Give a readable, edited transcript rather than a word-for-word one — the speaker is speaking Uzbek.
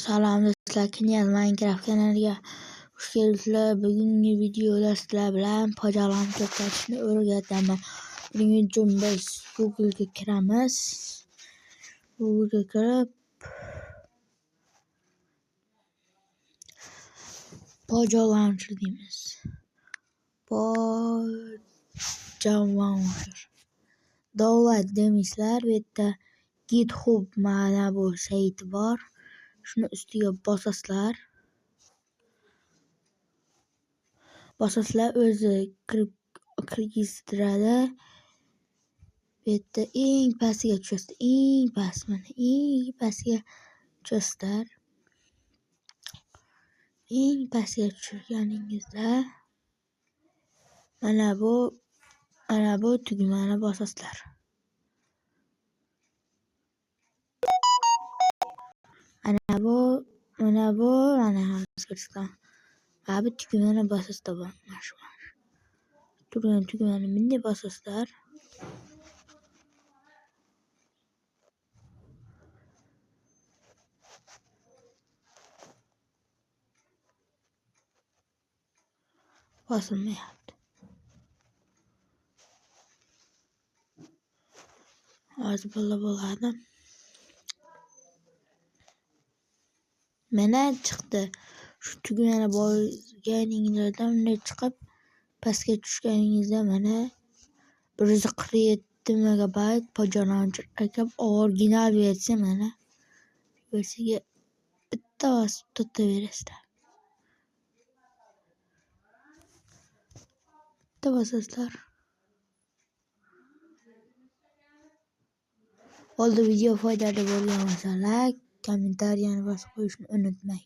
Salom do'stlar, Knyaz Minecraft kanaliga xush kelibsizlar. Bugungi videoda sizlar bilan pojalarni to'platishni o'rgataman. Buning uchun biz Google'ga kiramiz. Google'ga kirib Poja Launcher deymiz. Poja Launcher. Download demisizlar. Bu yerda GitHub mana bu sayti bor. Shuni ustiga bosasizlar. O'zi kirgiztiradi. Bu yerda eng pastiga tushasizlar. Eng pastga tushasizlar. Eng pastga tushganingizda mana bu tugmani bosasizlar. Mana bu tugmani bosasizlar. Turgan tugmani bunday bosasizlar. Bosilmayapti. Hozir bo'ladi. Mana chiqdi. Shu tugmani bosganingizda bunday chiqib, pastga tushganingizda mana 147 megabayt Poja Launcher ekan. Original versiya mana. Versiyaga bitta bosib to'xtaverasizlar. Bitta bosasizlar. Video foydali bo'lgan bo'lsa, like, kommentariyani bosib qo'yishni unutmang.